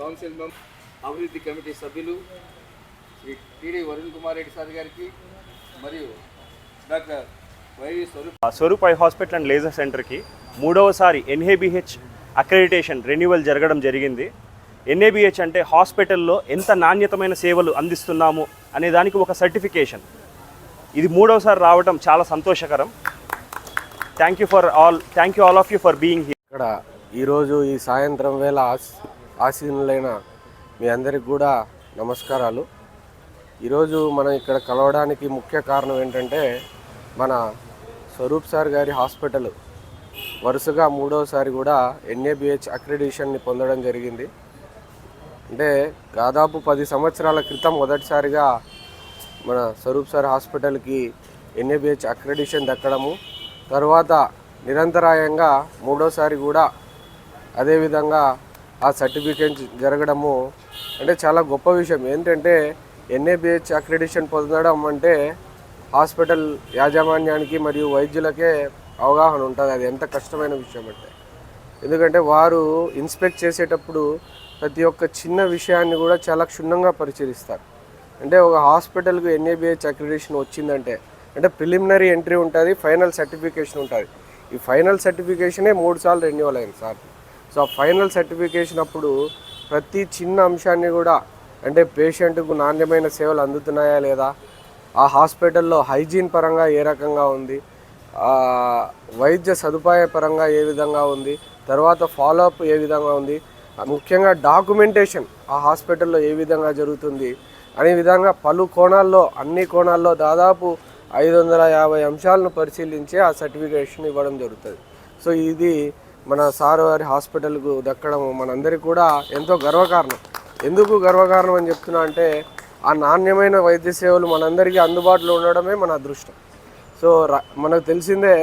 Council member అభివృద్ధి కమిటీ సభ్యులు శ్రీ టిడి వరుణ్ కుమార్ రెడ్డి సార్ గారికి మరియు doctor YV Swaroop eye hospital and laser సెంటర్కి మూడవసారి ఎన్ఏబిహెచ్ అక్రెడిటేషన్ రెన్యువల్ జరగడం జరిగింది. ఎన్ఏబిహెచ్ అంటే హాస్పిటల్లో ఎంత నాణ్యతమైన సేవలు అందిస్తున్నాము అనే దానికి ఒక సర్టిఫికేషన్. ఇది మూడవసారి రావడం చాలా సంతోషకరం. Thank you all of you for being here. ఇక్కడ ఈరోజు ఈ సాయంత్రం వేళ ఆసీనులైన మీ అందరికి కూడా నమస్కారాలు. ఈరోజు మనం ఇక్కడ కలవడానికి ముఖ్య కారణం ఏంటంటే మన స్వరూప్ సార్ గారి హాస్పిటల్ వరుసగా మూడవసారి కూడా ఎన్ఏబిహెచ్ అక్రెడిటేషన్ని పొందడం జరిగింది. అంటే దాదాపు 10 సంవత్సరాల క్రితం మొదటిసారిగా మన స్వరూప్ సార్ హాస్పిటల్కి ఎన్ఏబిహెచ్ అక్రెడిటేషన్ దక్కడము, తర్వాత నిరంతరాయంగా మూడోసారి కూడా అదేవిధంగా ఆ సర్టిఫికేట్ జరగడము అంటే చాలా గొప్ప విషయం. ఏంటంటే ఎన్ఏబిహెచ్ అక్రెడిటేషన్ పొందడం అంటే హాస్పిటల్ యాజమాన్యానికి మరియు వైద్యులకే అవగాహన ఉంటుంది అది ఎంత కష్టమైన విషయం అంటే. ఎందుకంటే వారు ఇన్స్పెక్ట్ చేసేటప్పుడు ప్రతి ఒక్క చిన్న విషయాన్ని కూడా చాలా క్షుణ్ణంగా పరిశీలిస్తారు. అంటే ఒక హాస్పిటల్కు ఎన్ఏబిహెచ్ అక్రెడిటేషన్ వచ్చిందంటే అంటే ప్రిలిమినరీ ఎంట్రీ ఉంటుంది, ఫైనల్ సర్టిఫికేషన్ ఉంటుంది. ఈ ఫైనల్ సర్టిఫికేషనే 3 సార్లు రెన్యువల్ అయింది సార్. సో ఆ ఫైనల్ సర్టిఫికేషన్ అప్పుడు ప్రతి చిన్న అంశాన్ని కూడా అంటే పేషెంట్కు నాణ్యమైన సేవలు అందుతున్నాయా లేదా, ఆ హాస్పిటల్లో హైజీన్ పరంగా ఏ రకంగా ఉంది, వైద్య సదుపాయ పరంగా ఏ విధంగా ఉంది, తర్వాత ఫాలోఅప్ ఏ విధంగా ఉంది, ముఖ్యంగా డాక్యుమెంటేషన్ ఆ హాస్పిటల్లో ఏ విధంగా జరుగుతుంది అనే విధంగా పలు కోణాల్లో అన్ని కోణాల్లో దాదాపు 550 అంశాలను పరిశీలించి ఆ సర్టిఫికేషన్ ఇవ్వడం జరుగుతుంది. సో ఇది మన సార్ వారి హాస్పిటల్కు దక్కడం మనందరికీ కూడా ఎంతో గర్వకారణం. ఎందుకు గర్వకారణం అని చెప్తున్నా అంటే ఆ నాణ్యమైన వైద్య సేవలు మనందరికీ అందుబాటులో ఉండడమే మన అదృష్టం. సో మనకు తెలిసిందే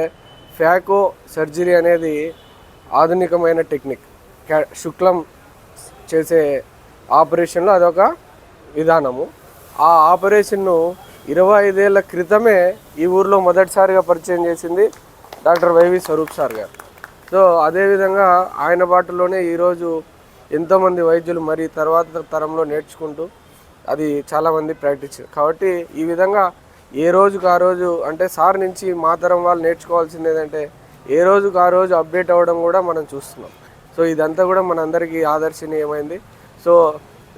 ఫ్యాకో సర్జరీ అనేది ఆధునికమైన టెక్నిక్. శుక్లం చేసే ఆపరేషన్లో అదొక విధానము. ఆ ఆపరేషన్ను 25 ఏళ్ల క్రితమే ఈ ఊర్లో మొదటిసారిగా పరిచయం చేసింది డాక్టర్ వైవి స్వరూప్ సార్ గారు. సో అదేవిధంగా ఆయన బాటలోనే ఈరోజు ఎంతోమంది వైద్యులు మరి తర్వాత తరంలో నేర్చుకుంటూ అది చాలామంది ప్రాక్టీస్ కాబట్టి ఈ విధంగా ఏ రోజుకు ఆ రోజు అంటే సార్ నుంచి మా తరం వాళ్ళు నేర్చుకోవాల్సింది ఏంటంటే ఏ రోజుకు ఆ రోజు అప్డేట్ అవ్వడం కూడా మనం చూస్తున్నాం. సో ఇదంతా కూడా మనందరికీ ఆదర్శనీయమైంది. సో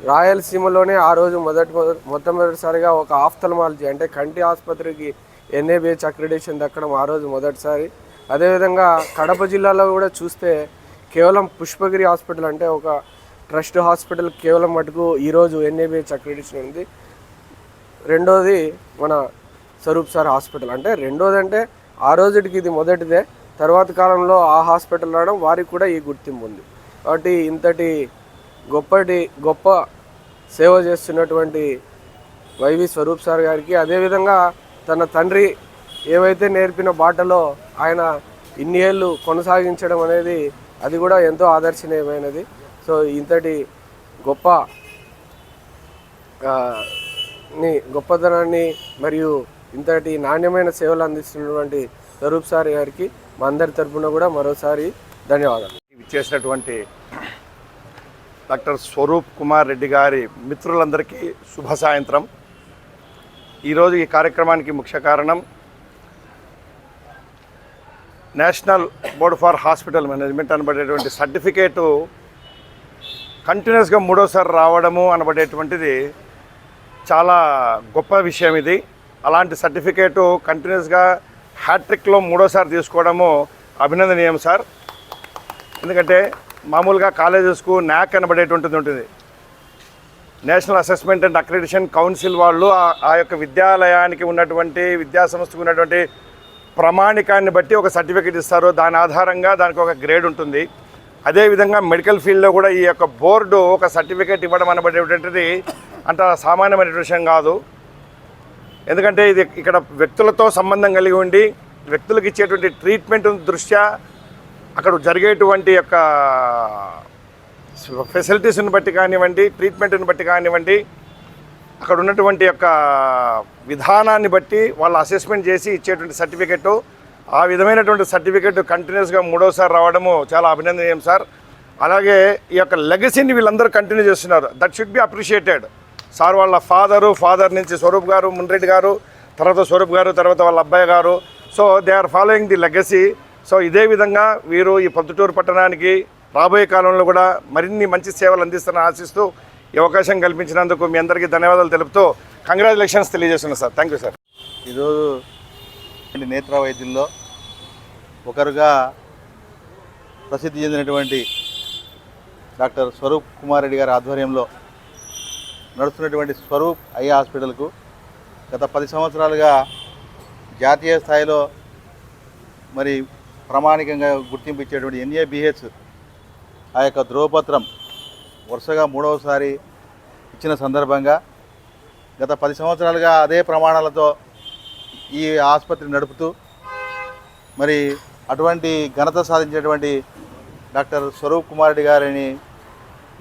రాయలసీమలోనే ఆ రోజు మొట్టమొదటిసారిగా ఒక ఆఫ్థల్మాలజీ అంటే కంటి ఆసుపత్రికి ఎన్ఏబిహెచ్ అక్రెడిటేషన్ దక్కడం ఆ రోజు మొదటిసారి. అదేవిధంగా కడప జిల్లాలో కూడా చూస్తే కేవలం పుష్పగిరి హాస్పిటల్ అంటే ఒక ట్రస్ట్ హాస్పిటల్ కేవలం మటుకు ఈరోజు ఎన్ఏబిహెచ్ అక్రెడిటేషన్ ఉంది. రెండోది మన స్వరూప్ సార్ హాస్పిటల్ అంటే రెండోది అంటే ఆ రోజుకి ఇది మొదటిదే. తర్వాత కాలంలో ఆ హాస్పిటల్ రావడం వారికి కూడా ఈ గుర్తింపు ఉంది. కాబట్టి ఇంతటి గొప్ప సేవ చేస్తున్నటువంటి వైవి స్వరూప్ సార్ గారికి అదేవిధంగా తన తండ్రి ఏవైతే నేర్పిన బాటలో ఆయన ఇన్ని ఏళ్ళు కొనసాగించడం అనేది అది కూడా ఎంతో ఆదర్శనీయమైనది. సో ఇంతటి గొప్పతనాన్ని మరియు ఇంతటి నాణ్యమైన సేవలు అందిస్తున్నటువంటి స్వరూప్ సార్ గారికి మా అందరి తరఫున కూడా మరోసారి ధన్యవాదాలు. చేసినటువంటి డాక్టర్ స్వరూప్ కుమార్ రెడ్డి గారి మిత్రులందరికీ శుభ సాయంత్రం. ఈరోజు ఈ కార్యక్రమానికి ముఖ్య కారణం national board for hospital management అనబడేటువంటి సర్టిఫికేటు కంటిన్యూస్గా మూడోసారి రావడము అనబడేటువంటిది చాలా గొప్ప విషయం. ఇది అలాంటి సర్టిఫికేటు కంటిన్యూస్గా హ్యాట్రిక్లో మూడోసారి తీసుకోవడము అభినందనీయం సార్. ఎందుకంటే మామూలుగా కాలేజెస్కు న్యాక్ అనబడేటువంటిది ఉంటుంది, national assessment and accreditation council వాళ్ళు ఆ యొక్క విద్యాలయానికి ఉన్నటువంటి విద్యాసంస్థకు ఉన్నటువంటి ప్రమాణికాన్ని బట్టి ఒక సర్టిఫికేట్ ఇస్తారు. దాని ఆధారంగా దానికి ఒక గ్రేడ్ ఉంటుంది. అదేవిధంగా మెడికల్ ఫీల్డ్లో కూడా ఈ యొక్క బోర్డు ఒక సర్టిఫికేట్ ఇవ్వడం అనబడేటువంటిది అంత సామాన్యమైన విషయం కాదు. ఎందుకంటే ఇది ఇక్కడ వ్యక్తులతో సంబంధం కలిగి ఉండి వ్యక్తులకు ఇచ్చేటువంటి ట్రీట్మెంట్ దృష్ట్యా అక్కడ జరిగేటువంటి యొక్క ఫెసిలిటీస్ని బట్టి కానివ్వండి, ట్రీట్మెంట్ని బట్టి కానివ్వండి, అక్కడ ఉన్నటువంటి యొక్క విధానాన్ని బట్టి వాళ్ళు అసెస్మెంట్ చేసి ఇచ్చేటువంటి సర్టిఫికెట్, ఆ విధమైనటువంటి సర్టిఫికెట్ కంటిన్యూస్గా మూడోసారి రావడము చాలా అభినందనీయం సార్. అలాగే ఈ యొక్క లెగసీని వీళ్ళందరూ కంటిన్యూ చేస్తున్నారు. That should be appreciated. Sir వాళ్ళ ఫాదర్ నుంచి స్వరూప్ గారు, మున్రెడ్డి గారు, తర్వాత స్వరూప్ గారు, తర్వాత వాళ్ళ అబ్బాయి గారు. So they are following the legacy. So ఇదే విధంగా వీరు ఈ పొద్దుటూరు పట్టణానికి రాబోయే కాలంలో కూడా మరిన్ని మంచి సేవలు అందిస్తారని ఆశిస్తూ ఈ అవకాశం కల్పించినందుకు మీ అందరికీ ధన్యవాదాలు తెలుపుతూ కంగ్రాచులేషన్స్ తెలియజేస్తున్నాను సార్. Thank you sir. ఈరోజు నేత్ర వైద్యుల్లో ఒకరుగా ప్రసిద్ధి చెందినటువంటి డాక్టర్ స్వరూప్ కుమార్ రెడ్డి గారి ఆధ్వర్యంలో నడుస్తున్నటువంటి స్వరూప్ ఐ హాస్పిటల్కు గత 10 సంవత్సరాలుగా జాతీయ స్థాయిలో మరి ప్రామాణికంగా గుర్తింపు ఇచ్చేటువంటి NABH ఆ యొక్క ధ్రువపత్రం వరుసగా 3వసారి ఇచ్చిన సందర్భంగా గత 10 సంవత్సరాలుగా అదే ప్రమాణాలతో ఈ ఆసుపత్రి నడుపుతూ మరి అటువంటి ఘనత సాధించినటువంటి డాక్టర్ స్వరూప్ కుమార్ రెడ్డి గారిని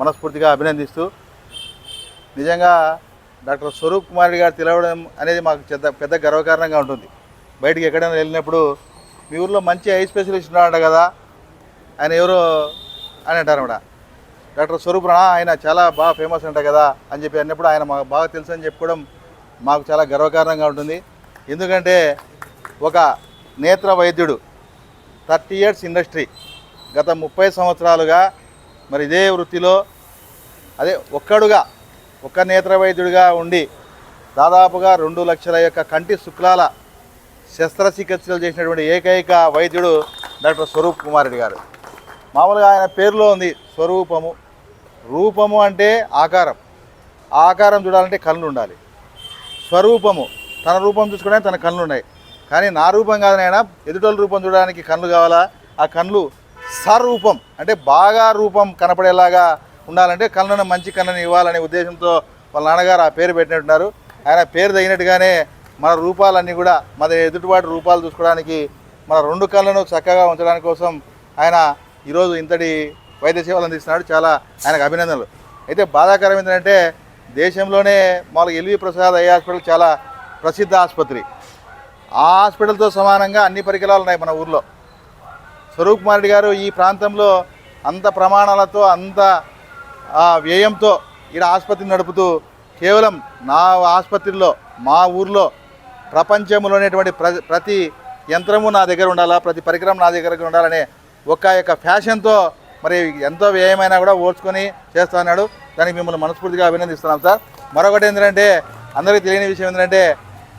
మనస్ఫూర్తిగా అభినందిస్తూ, నిజంగా డాక్టర్ స్వరూప్ కుమార్ రెడ్డి గారు తెలవడం అనేది మాకు పెద్ద గర్వకారణంగా ఉంటుంది. బయటికి ఎక్కడైనా వెళ్ళినప్పుడు మీ ఊర్లో మంచి ఐ స్పెషలిస్ట్ ఉన్నాడు కదా, ఆయన ఎవరో అని అంటారన్నమాట. డాక్టర్ స్వరూప్ ఆయన చాలా బాగా ఫేమస్ అంట కదా అని చెప్పి అన్నప్పుడు ఆయన మాకు బాగా తెలుసు అని చెప్పుకోవడం మాకు చాలా గర్వకారణంగా ఉంటుంది. ఎందుకంటే ఒక నేత్ర వైద్యుడు 30 years ఇండస్ట్రీ, గత 30 సంవత్సరాలుగా మరి ఇదే వృత్తిలో అదే ఒక్క నేత్ర వైద్యుడిగా ఉండి దాదాపుగా 2 లక్షల యొక్క కంటి శుక్లాల శస్త్రచికిత్సలు చేసినటువంటి ఏకైక వైద్యుడు డాక్టర్ స్వరూప్ కుమార్ రెడ్డి గారు. మామూలుగా ఆయన పేరులో ఉంది స్వరూపము. రూపము అంటే ఆకారం, ఆకారం చూడాలంటే కళ్ళు ఉండాలి. స్వరూపము తన రూపం చూసుకోవడానికి తన కళ్ళు ఉన్నాయి. కానీ నా రూపం కాదు నాయన, ఎదుటోళ్ళ రూపం చూడడానికి కళ్ళు కావాలా. ఆ కళ్ళు సరూపం అంటే బాగా రూపం కనపడేలాగా ఉండాలంటే కళ్ళను మంచి కళ్ళని ఇవ్వాలనే ఉద్దేశంతో వాళ్ళ నాన్నగారు ఆ పేరు పెట్టినట్టున్నారు. ఆయన పేరు తగినట్టుగానే మన రూపాలన్నీ కూడా మన ఎదుటివాటి రూపాలు చూసుకోవడానికి మన 2 కళ్ళను చక్కగా ఉంచడానికి కోసం ఆయన ఈరోజు ఇంతటి వైద్య సేవలు అందిస్తున్నాడు. చాలా ఆయనకు అభినందనలు. అయితే బాధాకరం ఏంటంటే దేశంలోనే మామూలుగా ఎల్వి ప్రసాద్ ఐ హాస్పిటల్ చాలా ప్రసిద్ధ ఆసుపత్రి. ఆ హాస్పిటల్తో సమానంగా అన్ని పరికరాలు ఉన్నాయి మన ఊర్లో. స్వరూప్ కుమార్ రెడ్డి గారు ఈ ప్రాంతంలో అంత ప్రమాణాలతో అంత వ్యయంతో ఈడ ఆసుపత్రిని నడుపుతూ కేవలం నా ఆసుపత్రిలో మా ఊర్లో ప్రపంచంలోనేటువంటి ప్రతి యంత్రము నా దగ్గర ఉండాలా, ప్రతి పరికరం నా దగ్గర ఉండాలనే యొక్క ఫ్యాషన్తో మరి ఎంతో వ్యయమైనా కూడా ఓర్చుకొని చేస్తా ఉన్నాడు. దానికి మిమ్మల్ని మనస్ఫూర్తిగా అభినందిస్తున్నాం సార్. మరొకటి ఏంటంటే అందరికీ తెలియని విషయం ఏంటంటే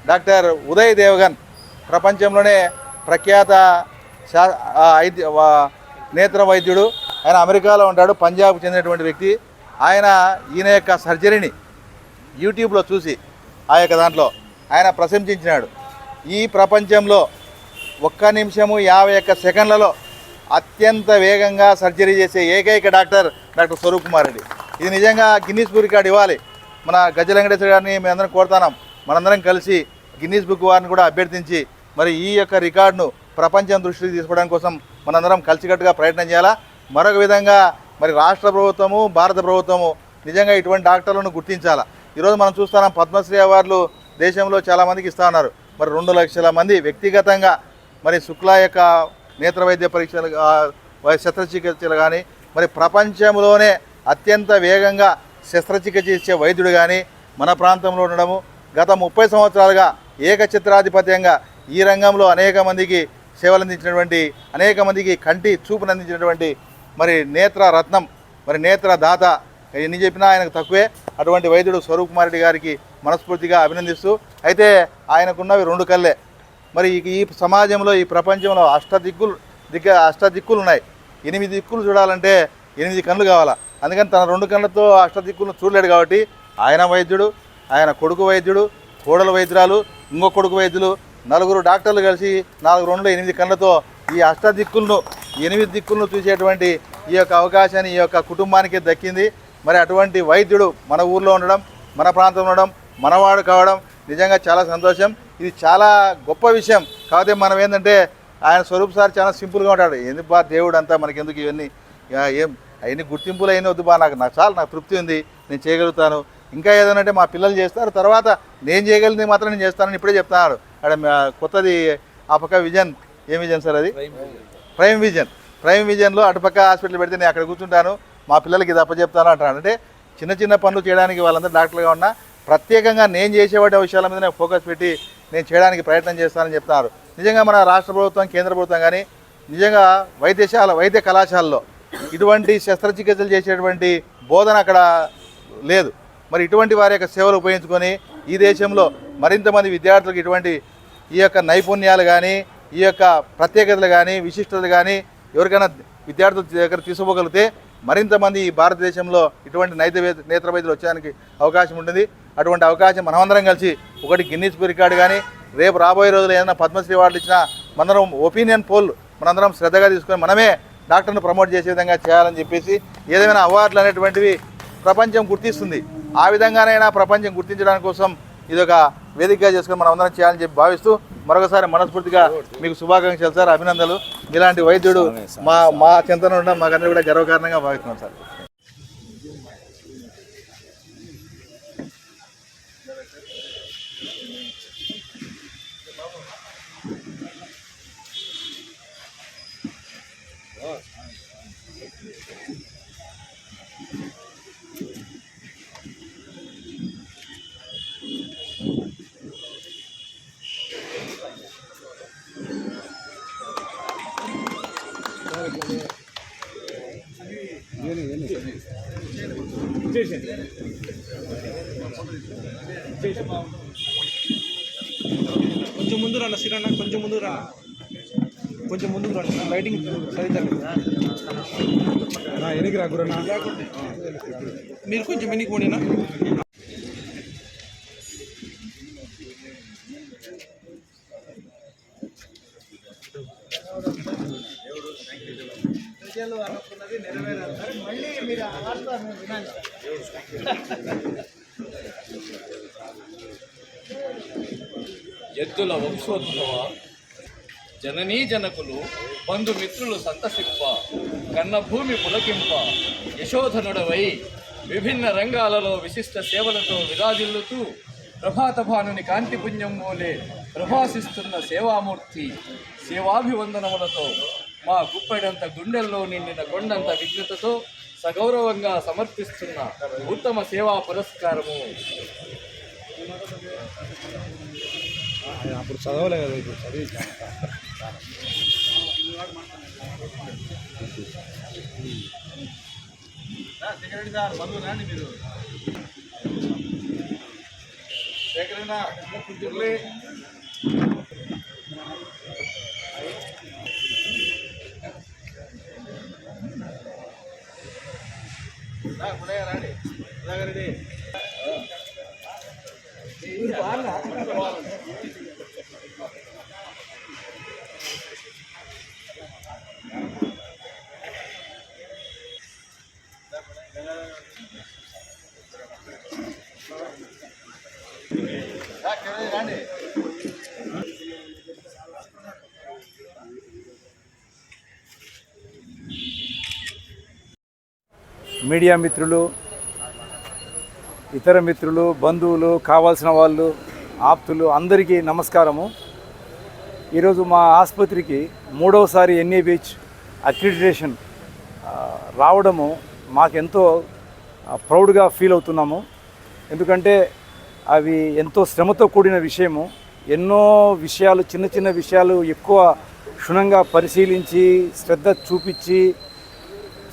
డాక్టర్ ఉదయ్ దేవగన్ ప్రపంచంలోనే ప్రఖ్యాత నేత్ర వైద్యుడు. ఆయన అమెరికాలో ఉంటాడు, పంజాబ్కు చెందినటువంటి వ్యక్తి. ఈయన యొక్క సర్జరీని యూట్యూబ్లో చూసి ఆ యొక్క దాంట్లో ఆయన ప్రశంసించినాడు. ఈ ప్రపంచంలో 1 నిమిషము 51 సెకండ్లలో అత్యంత వేగంగా సర్జరీ చేసే ఏకైక డాక్టర్ స్వరూప్ కుమార్ రెడ్డి. ఇది నిజంగా గిన్నీస్ బుక్ రికార్డు ఇవ్వాలి. మన గజ్జల వెంకటేశ్వర గారిని మేమందరం కోరుతున్నాం, మనందరం కలిసి గిన్నీస్ బుక్ వారిని కూడా అభ్యర్థించి మరి ఈ యొక్క రికార్డును ప్రపంచం దృష్టికి తీసుకోవడం కోసం మనందరం కలిసికట్టుగా ప్రయత్నం చేయాలా. మరొక విధంగా మరి రాష్ట్ర ప్రభుత్వము, భారత ప్రభుత్వము నిజంగా ఇటువంటి డాక్టర్లను గుర్తించాలా. ఈరోజు మనం చూస్తున్నాం పద్మశ్రీ అవార్డులు దేశంలో చాలామందికి ఇస్తూ ఉన్నారు. మరి 2 లక్షల మంది వ్యక్తిగతంగా మరి శుక్లా యొక్క నేత్ర వైద్య పరీక్షలు శస్త్రచికిత్సలు కానీ మరి ప్రపంచంలోనే అత్యంత వేగంగా శస్త్రచికిత్స ఇచ్చే వైద్యుడు కానీ మన ప్రాంతంలో ఉండడము, గత 30 సంవత్సరాలుగా ఏకఛత్రాధిపత్యంగా ఈ రంగంలో అనేక మందికి సేవలు అందించినటువంటి, అనేక మందికి కంటి చూపును అందించినటువంటి మరి నేత్ర రత్నం, మరి నేత్ర దాత, ఎన్ని చెప్పినా ఆయనకు తక్కువే. అటువంటి వైద్యుడు స్వరూప్ కుమార్ రెడ్డి గారికి మనస్ఫూర్తిగా అభినందిస్తూ, అయితే ఆయనకున్నవి 2 కళ్ళే. మరి ఈ సమాజంలో ఈ ప్రపంచంలో అష్టదిక్కులు ఉన్నాయి. 8 దిక్కులు చూడాలంటే 8 కళ్ళు కావాలా. అందుకని తన 2 కళ్ళతో అష్టదిక్కులను చూడలేడు కాబట్టి ఆయన వైద్యుడు, ఆయన కొడుకు వైద్యుడు, కోడలు వైద్యురాలు, ఇంకో కొడుకు వైద్యులు, 4 డాక్టర్లు కలిసి 4 2 8 కళ్ళతో ఈ 8 దిక్కులను చూసేటువంటి ఈ యొక్క అవకాశాన్ని ఈ యొక్క కుటుంబానికి దక్కింది. మరి అటువంటి వైద్యుడు మన ఊర్లో ఉండడం, మన ప్రాంతంలో ఉండడం, మనవాడు కావడం నిజంగా చాలా సంతోషం. ఇది చాలా గొప్ప విషయం. కాకపోతే మనం ఏంటంటే ఆయన స్వరూప్ సార్ చాలా సింపుల్గా ఉంటాడు. ఎందుకు బా దేవుడు అంతా మనకెందుకు ఇవన్నీ అవన్నీ గుర్తింపులు అయినా వద్దు బా, నాకు తృప్తి ఉంది, నేను చేయగలుగుతాను. ఇంకా ఏదనంటే మా పిల్లలు చేస్తారు, తర్వాత నేను చేయగలిగింది మాత్రం నేను చేస్తానని ఇప్పుడే చెప్తున్నాడు. అక్కడ కొత్తది ఆ పక్క విజన్, ఏం విజన్ సార్ అది? Prime vision. ప్రైమ్ విజన్లో అటుపక్క హాస్పిటల్ పెడితే నేను అక్కడ కూర్చుంటాను, మా పిల్లలకి ఇది అప్పచెప్తాను అంటాను. అంటే చిన్న చిన్న పనులు చేయడానికి వాళ్ళందరూ డాక్టర్గా ఉన్నా ప్రత్యేకంగా నేను చేసేవాటి విషయాల మీద నేను ఫోకస్ పెట్టి నేను చేయడానికి ప్రయత్నం చేస్తానని చెప్తున్నారు. నిజంగా మన రాష్ట్ర ప్రభుత్వం, కేంద్ర ప్రభుత్వం కానీ నిజంగా వైద్య కళాశాలలో ఇటువంటి శస్త్రచికిత్సలు చేసేటువంటి బోధన అక్కడ లేదు. మరి ఇటువంటి వారి యొక్క సేవలు ఉపయోగించుకొని ఈ దేశంలో మరింత మంది విద్యార్థులకు ఇటువంటి ఈ యొక్క నైపుణ్యాలు కానీ, ఈ యొక్క ప్రత్యేకతలు కానీ, విశిష్టతలు కానీ ఎవరికైనా విద్యార్థుల దగ్గర తీసుకోగలిగితే మరింత మంది ఈ భారతదేశంలో ఇటువంటి నేత్ర వైద్యులు వచ్చేదానికి అవకాశం ఉంటుంది. అటువంటి అవకాశం మనమందరం కలిసి ఒకటి గిన్నీస్ బుక్ రికార్డు కానీ, రేపు రాబోయే రోజులు ఏదైనా పద్మశ్రీ అవార్డులు ఇచ్చినా మనందరం ఒపీనియన్ పోల్ మనందరం శ్రద్ధగా తీసుకొని మనమే డాక్టర్ను ప్రమోట్ చేసే విధంగా చేయాలని చెప్పేసి, ఏదైనా అవార్డులు అనేటువంటివి ప్రపంచం గుర్తిస్తుంది, ఆ విధంగానైనా ప్రపంచం గుర్తించడానికి కోసం ఇదొక వేదికగా చేసుకొని మనం అందరం చేయాలని చెప్పి భావిస్తూ మరొకసారి మనస్ఫూర్తిగా మీకు శుభాకాంక్షలు సార్, అభినందనలు. ఇలాంటి వైద్యుడు మా చింతన ఉండడం మాకందరూ కూడా గర్వకారణంగా భావిస్తున్నాం సార్. కొంచెం ముందు రండి శ్రీరన్న, కొంచెం ముందు రండి, కొంచెం ముందుకు రండి. లైటింగ్ ఎనికి రాకురన్నా, మీరు కొంచెం ఎన్నికి పోయినా. ఎద్దుల వంశోద్భవ జననీ జనకులు బంధుమిత్రులు సంతసిప్ప కన్నభూమి పులకింప యశోధనుడవై విభిన్న రంగాలలో విశిష్ట సేవలతో విరాజిల్లుతూ ప్రభాతభానుని కాంతిపుణ్యం వోలే ప్రభాసిస్తున్న సేవామూర్తి సేవాభివందనములతో మా గుప్పెడంత గుండెల్లో నిండిన కొండంత విజ్ఞతతో సగౌరవంగా సమర్పిస్తున్న ఉత్తమ సేవా పురస్కారము. అప్పుడు చదవలే కదా, ఇప్పుడు చదివి మీరు రాండి. మీడియా మిత్రులు, ఇతర మిత్రులు, బంధువులు, కావాల్సిన వాళ్ళు, ఆప్తులు అందరికీ నమస్కారము. ఈరోజు మా ఆసుపత్రికి 3వసారి NABH అక్రిడిటేషన్ రావడము మాకెంతో ప్రౌడ్గా ఫీల్ అవుతున్నాము. ఎందుకంటే అవి ఎంతో శ్రమతో కూడిన విషయము. ఎన్నో విషయాలు, చిన్న చిన్న విషయాలు ఎక్కువ క్షుణ్ణంగా పరిశీలించి శ్రద్ధ చూపించి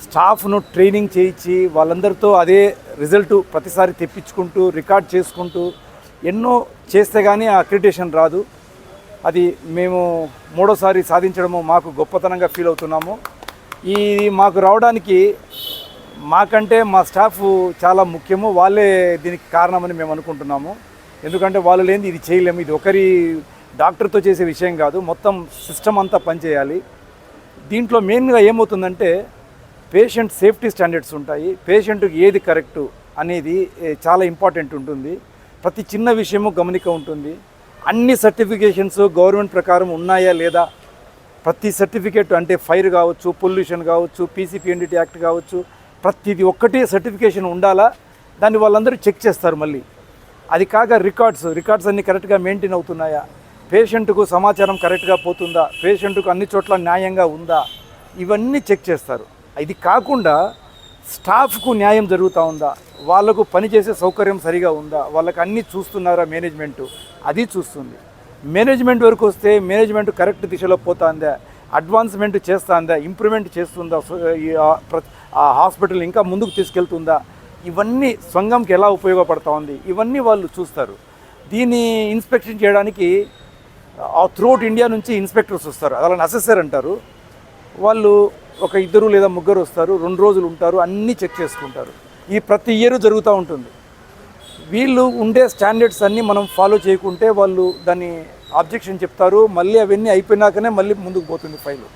స్టాఫ్ను ట్రైనింగ్ చేయించి వాళ్ళందరితో అదే రిజల్ట్ ప్రతిసారి తెప్పించుకుంటూ రికార్డ్ చేసుకుంటూ ఎన్నో చేస్తే కానీ ఆ అక్రిడిటేషన్ రాదు. అది మేము 3వసారి సాధించడము మాకు గొప్పతనంగా ఫీల్ అవుతున్నాము. ఇది మాకు రావడానికి మాకంటే మా స్టాఫ్ చాలా ముఖ్యము. వాళ్ళే దీనికి కారణమని మేము అనుకుంటున్నాము. ఎందుకంటే వాళ్ళు లేనిది ఇది చేయలేము. ఇది ఒకరి డాక్టర్తో చేసే విషయం కాదు, మొత్తం సిస్టమ్ అంతా పనిచేయాలి. దీంట్లో మెయిన్గా ఏమవుతుందంటే పేషెంట్ సేఫ్టీ స్టాండర్డ్స్ ఉంటాయి. పేషెంట్కి ఏది కరెక్టు అనేది చాలా ఇంపార్టెంట్ ఉంటుంది. ప్రతి చిన్న విషయము గమనిక ఉంటుంది. అన్ని సర్టిఫికేషన్స్ గవర్నమెంట్ ప్రకారం ఉన్నాయా లేదా, ప్రతి సర్టిఫికేట్ అంటే ఫైర్ కావచ్చు, పొల్యూషన్ కావచ్చు, PCPNDT యాక్ట్ కావచ్చు, ప్రతిది ఒక్కటే సర్టిఫికేషన్ ఉండాలా, దాన్ని వాళ్ళందరూ చెక్ చేస్తారు. మళ్ళీ అది కాక రికార్డ్స్ అన్నీ కరెక్ట్గా మెయింటైన్ అవుతున్నాయా, పేషెంట్కు సమాచారం కరెక్ట్గా పోతుందా, పేషెంట్కు అన్ని చోట్ల న్యాయంగా ఉందా, ఇవన్నీ చెక్ చేస్తారు. ఇది కాకుండా స్టాఫ్కు న్యాయం జరుగుతూ ఉందా, వాళ్ళకు పనిచేసే సౌకర్యం సరిగా ఉందా, వాళ్ళకి అన్నీ చూస్తున్నారా మేనేజ్మెంటు, అది చూస్తుంది. మేనేజ్మెంట్ వరకు వస్తే మేనేజ్మెంట్ కరెక్ట్ దిశలో పోతుందా, అడ్వాన్స్మెంట్ చేస్తుందా, ఇంప్రూవ్మెంట్ చేస్తుందా, ఆ హాస్పిటల్ ఇంకా ముందుకు తీసుకెళ్తుందా, ఇవన్నీ సంఘంకి ఎలా ఉపయోగపడతా ఉంది, ఇవన్నీ వాళ్ళు చూస్తారు. దీన్ని ఇన్స్పెక్షన్ చేయడానికి త్రూఅవుట్ ఇండియా నుంచి ఇన్స్పెక్టర్స్ వస్తారు, అలాని అసెసర్ అంటారు. వాళ్ళు ఒక 2 లేదా 3 వస్తారు, 2 రోజులు ఉంటారు, అన్నీ చెక్ చేసుకుంటారు. ఈ ప్రతి ఇయర్ జరుగుతూ ఉంటుంది. వీళ్ళు ఉండే స్టాండర్డ్స్ అన్నీ మనం ఫాలో చేయకుంటే వాళ్ళు దాన్ని ఆబ్జెక్షన్ చెప్తారు, మళ్ళీ అవన్నీ అయిపోయినాకనే మళ్ళీ ముందుకు పోతుంది ఫైలు.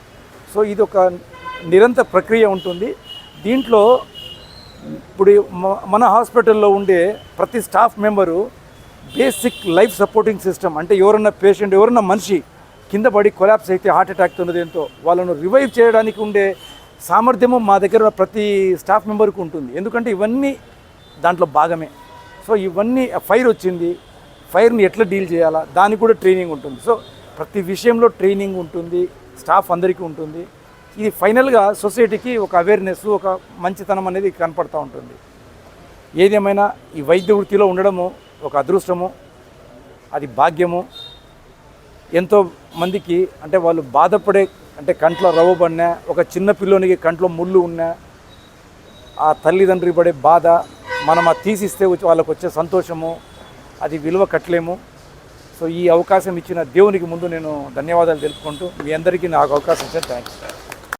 సో ఇది ఒక నిరంతర ప్రక్రియ ఉంటుంది. దీంట్లో ఇప్పుడు మన హాస్పిటల్లో ఉండే ప్రతి staff member basic life supporting system, అంటే ఎవరన్నా పేషెంట్, ఎవరన్నా మనిషి కింద పడి కొలాప్స్ అయితే, హార్ట్ అటాక్ ఉన్నదేంతో వాళ్ళను రివైవ్ చేయడానికి ఉండే సామర్థ్యము మా దగ్గర ప్రతి స్టాఫ్ మెంబర్కి ఉంటుంది. ఎందుకంటే ఇవన్నీ దాంట్లో భాగమే. సో ఇవన్నీ ఫైర్ వచ్చింది, ఫైర్ని ఎట్లా డీల్ చేయాలా దానికి కూడా ట్రైనింగ్ ఉంటుంది. సో ప్రతి విషయంలో ట్రైనింగ్ ఉంటుంది, స్టాఫ్ అందరికీ ఉంటుంది. ఇది ఫైనల్గా సొసైటీకి ఒక అవేర్నెస్, ఒక మంచితనం అనేది కనపడుతూ ఉంటుంది. ఏదేమైనా ఈ వైద్య వృత్తిలో ఉండడము ఒక అదృష్టము, అది భాగ్యము. ఎంతో మందికి అంటే వాళ్ళు బాధపడే, అంటే కంట్లో రవ్వబడినా, ఒక చిన్న పిల్లోనికి కంట్లో ముళ్ళు ఉన్నా, ఆ తల్లిదండ్రి పడే బాధ మనం అది తీసిస్తే వాళ్ళకు వచ్చే సంతోషము, అది విలువ కట్టలేము. సో ఈ అవకాశం ఇచ్చిన దేవునికి ముందు నేను ధన్యవాదాలు తెలుపుకుంటూ మీ అందరికీ నాకు అవకాశం ఇచ్చాను. థ్యాంక్స్.